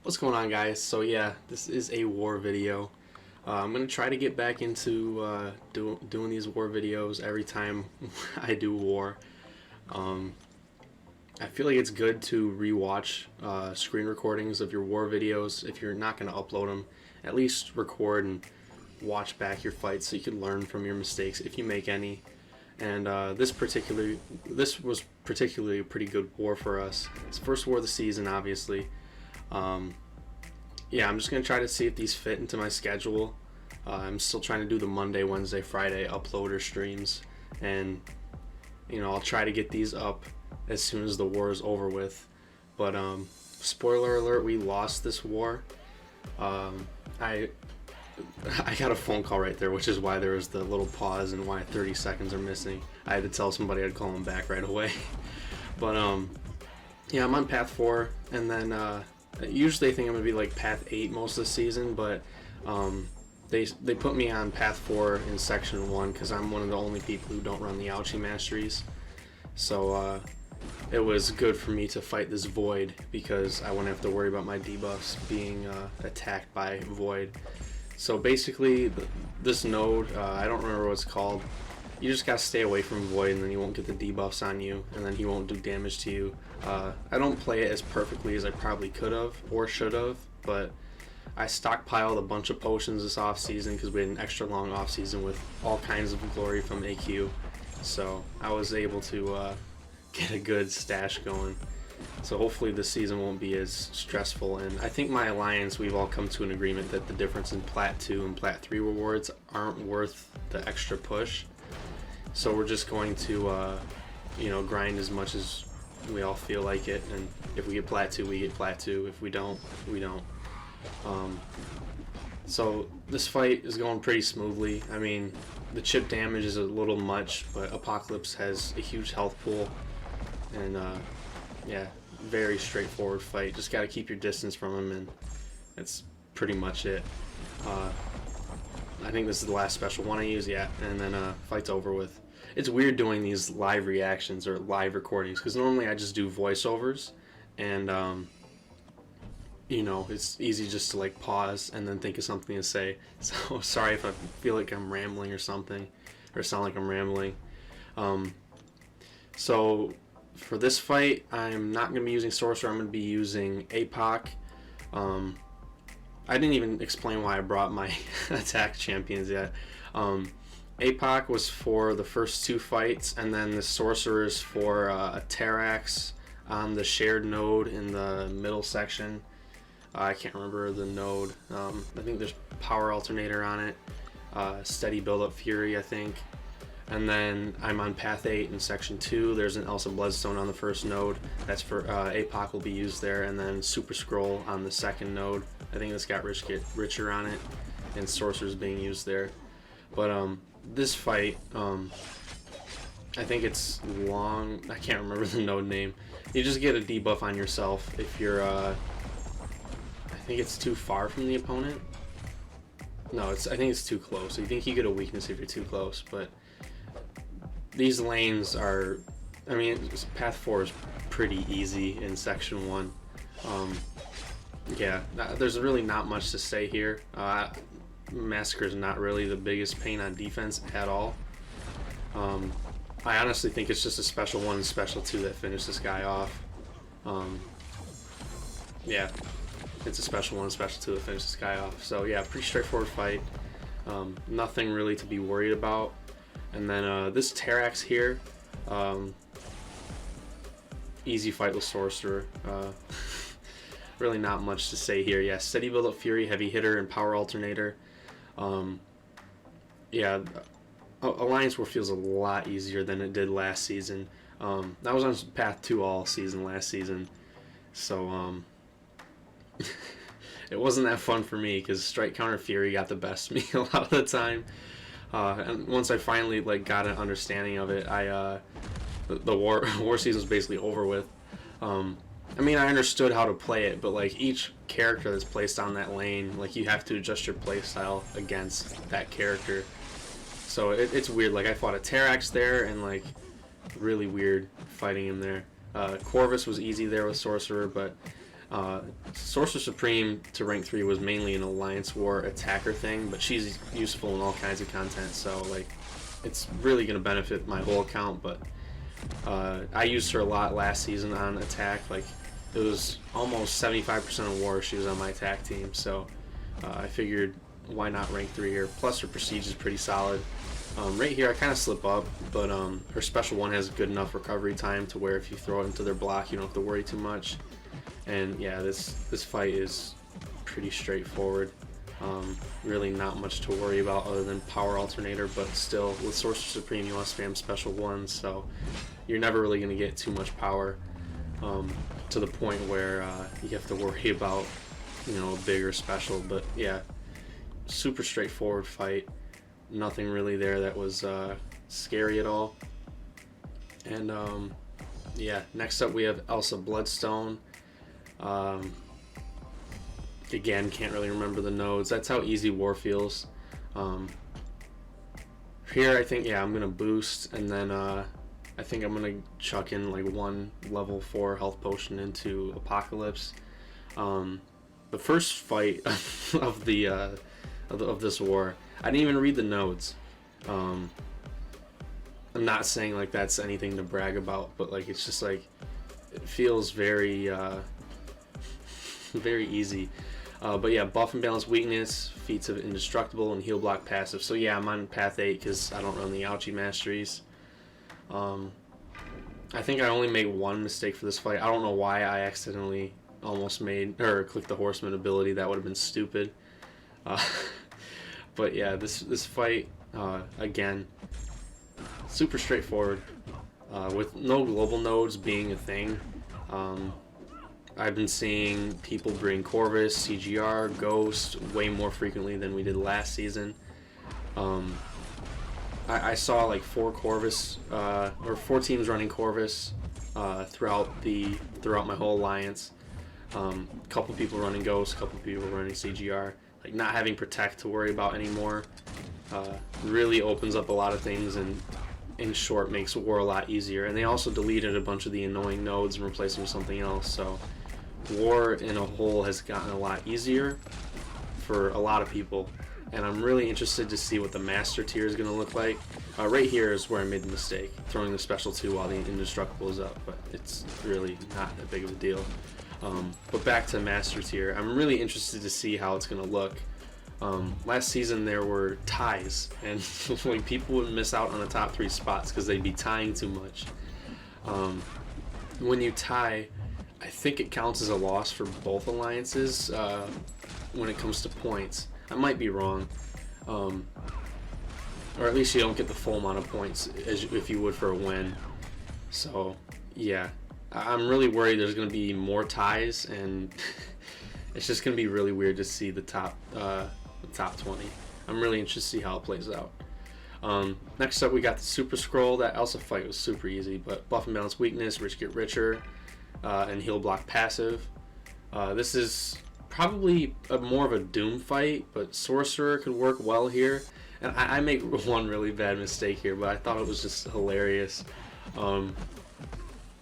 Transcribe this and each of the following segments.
What's going on, guys? So yeah, this is a war video. I'm gonna try to get back into doing these war videos every time I do war. I feel like it's good to rewatch screen recordings of your war videos if you're not gonna upload them. At least record and watch back your fights so you can learn from your mistakes if you make any. And this was particularly a pretty good war for us. It's the first war of the season, obviously. Yeah, I'm just going to try to see if these fit into my schedule. I'm still trying to do the Monday, Wednesday, Friday uploader streams, and I'll try to get these up as soon as the war is over with. But spoiler alert, we lost this war. I got a phone call right there, which is why there was the little pause and why 30 seconds are missing. I had to tell somebody I'd call them back right away. But yeah, I'm on path 4, and then usually I think I'm gonna be like path 8 most of the season, but they put me on path 4 in section 1 because I'm one of the only people who don't run the Ouchie Masteries. So it was good for me to fight this Void because I wouldn't have to worry about my debuffs being attacked by Void. So basically, this node, I don't remember what it's called. You just gotta stay away from Void, and then you won't get the debuffs on you, and then he won't do damage to you. I don't play it as perfectly as I probably could have or should have, but I stockpiled a bunch of potions this off season because we had an extra long off season with all kinds of glory from AQ. So I was able to get a good stash going. So hopefully this season won't be as stressful, and I think my alliance, we've all come to an agreement that the difference in Plat 2 and Plat 3 rewards aren't worth the extra push. So we're just going to grind as much as we all feel like it, and if we get Plat 2, we get Plat 2. If we don't, we don't. So this fight is going pretty smoothly. I mean, the chip damage is a little much, but Apocalypse has a huge health pool, and yeah, very straightforward fight. Just got to keep your distance from him, and that's pretty much it. I think this is the last special one I use, yeah, and then fight's over with. It's weird doing these live reactions or live recordings because normally I just do voiceovers, and it's easy just to like pause and then think of something to say. So sorry if I feel like I'm rambling or something, or sound like I'm rambling. So for this fight, I'm not going to be using Sorcerer. I'm going to be using APOC. I didn't even explain why I brought my attack champions yet. APOC was for the first 2 fights, and then the Sorcerer is for a Terax on the shared node in the middle section. I can't remember the node. I think there's Power Alternator on it. Steady Build-Up Fury, I think. And then I'm on path 8 in section 2. There's an Elsa Bloodstone on the first node. That's for APOC will be used there, and then Super Scroll on the second node. I think it's got Richer on it, and Sorcerer's being used there. But this fight, I think it's long. I can't remember the node name. You just get a debuff on yourself if you're. I think it's too far from the opponent. No, I think it's too close. You think you get a weakness if you're too close, but these lanes are. I mean, path 4 is pretty easy in section 1. Yeah, there's really not much to say here. Massacre is not really the biggest pain on defense at all. I honestly think it's just a special 1 and special 2 that finish this guy off. Yeah, it's a special 1 and special 2 that finish this guy off. So yeah, pretty straightforward fight. Nothing really to be worried about. And then this Terax here, easy fight with Sorcerer. Really not much to say here. Yeah, Steady Build-Up Fury, Heavy Hitter, and Power Alternator. Yeah, Alliance War feels a lot easier than it did last season. I was on path 2 all season last season, so it wasn't that fun for me because Strike Counter Fury got the best of me a lot of the time. And once I finally got an understanding of it, the war season was basically over with. I mean, I understood how to play it, but each character that's placed on that lane, you have to adjust your playstyle against that character. So it's weird. I fought a Terax there, and really weird fighting him there. Corvus was easy there with Sorcerer, but Sorcerer Supreme to rank 3 was mainly an Alliance War attacker thing, but she's useful in all kinds of content, so like it's really going to benefit my whole account. But I used her a lot last season on attack. Like it was almost 75% of war she was on my attack team, so I figured why not rank 3 here. Plus her prestige is pretty solid. Right here I kind of slip up, but her special 1 has good enough recovery time to where if you throw it into their block you don't have to worry too much. And yeah, this fight is pretty straightforward. Really not much to worry about other than power alternator, but still with Sorcerer Supreme you want to spam special 1s, so you're never really going to get too much power to the point where you have to worry about, you know, a bigger special. But yeah, super straightforward fight. Nothing really there that was scary at all. And yeah, next up we have Elsa Bloodstone. Again, can't really remember the nodes. That's how easy war feels. Here I think, yeah, I'm gonna boost, and then I think I'm gonna chuck in like 1 level 4 health potion into Apocalypse. The first fight of this war, I didn't even read the nodes. I'm not saying like that's anything to brag about, but like it's just like it feels very very easy. But yeah, buff and balance weakness, feats of indestructible, and heal block passive. So yeah, I'm on path 8 because I don't run the Ouchie masteries. I think I only made 1 mistake for this fight. I don't know why I accidentally almost made or clicked the Horseman ability. That would have been stupid. But yeah, this fight again, super straightforward, with no global nodes being a thing. I've been seeing people bring Corvus, CGR, Ghost way more frequently than we did last season. I saw like 4 Corvus or 4 teams running Corvus throughout my whole alliance. A couple people running Ghost, a couple people running CGR. Like not having Protect to worry about anymore really opens up a lot of things, and in short makes war a lot easier. And they also deleted a bunch of the annoying nodes and replaced them with something else, so war in a whole has gotten a lot easier for a lot of people. And I'm really interested to see what the master tier is going to look like. Right here is where I made the mistake, throwing the special 2 while the indestructible is up, but it's really not that big of a deal. But back to master tier, I'm really interested to see how it's going to look. Last season there were ties, and like people would miss out on the top 3 spots because they'd be tying too much. When you tie, I think it counts as a loss for both alliances when it comes to points. I might be wrong, or at least you don't get the full amount of points as if you would for a win. So yeah, I'm really worried there's going to be more ties, and it's just going to be really weird to see the top 20. I'm really interested to see how it plays out. Next up we got the Super Scroll. That Elsa fight was super easy, but buff and balance weakness, rich get richer, and heal block passive. This is probably more of a Doom fight, but Sorcerer could work well here. And I make 1 really bad mistake here, but I thought it was just hilarious.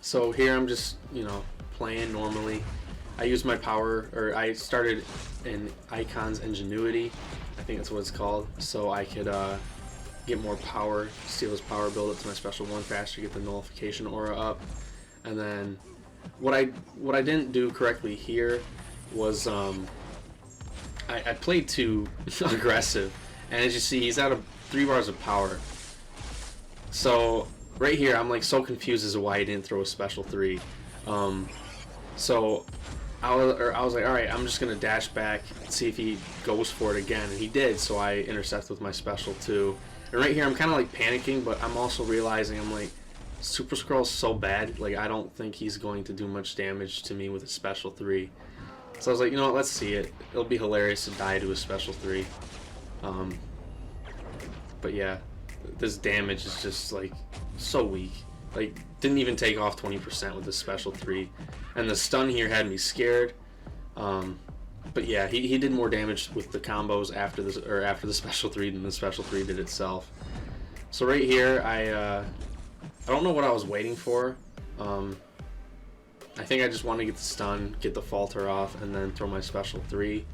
So here I'm just, you know, playing normally. I used my power, or I started in Icon's Ingenuity, I think that's what it's called, so I could get more power, steal his power, build up to my special 1 faster, get the nullification aura up. And then what I didn't do correctly here was I played too aggressive, and as you see, he's out of 3 bars of power. So right here I'm like so confused as to why he didn't throw a special 3. So I was like, alright, I'm just gonna dash back and see if he goes for it again, and he did, so I intercept with my special 2. And right here I'm kinda like panicking, but I'm also realizing, I'm like, Super Scroll's so bad, like I don't think he's going to do much damage to me with a special 3. So I was like, you know what, let's see it. It'll be hilarious to die to a special 3. But yeah, this damage is just like so weak. Like didn't even take off 20% with the special 3. And the stun here had me scared. But yeah, he did more damage with the combos after the special 3 than the special 3 did itself. So right here I don't know what I was waiting for. I think I just want to get the stun, get the falter off, and then throw my special 3,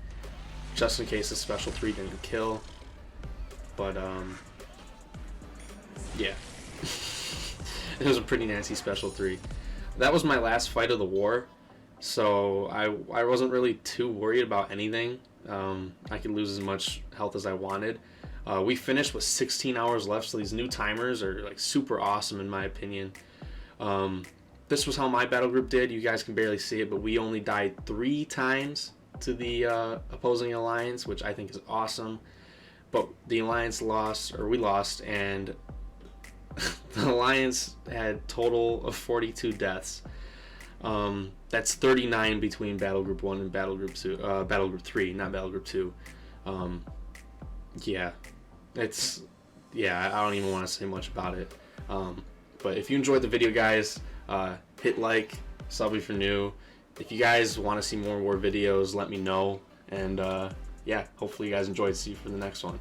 just in case the special 3 didn't kill. But yeah, it was a pretty nasty special 3. That was my last fight of the war, so I wasn't really too worried about anything. I could lose as much health as I wanted. We finished with 16 hours left, so these new timers are like super awesome in my opinion. This was how my battle group did. You guys can barely see it, but we only died 3 times to the opposing alliance, which I think is awesome. But the alliance lost, or we lost, and the alliance had total of 42 deaths. That's 39 between battle group 1 and battle group 2, battle group 3, not battle group 2. Yeah, I don't even want to say much about it. But if you enjoyed the video, guys, hit like, sub if you're new. If you guys want to see more war videos, let me know. And yeah, hopefully you guys enjoyed. See you for the next one.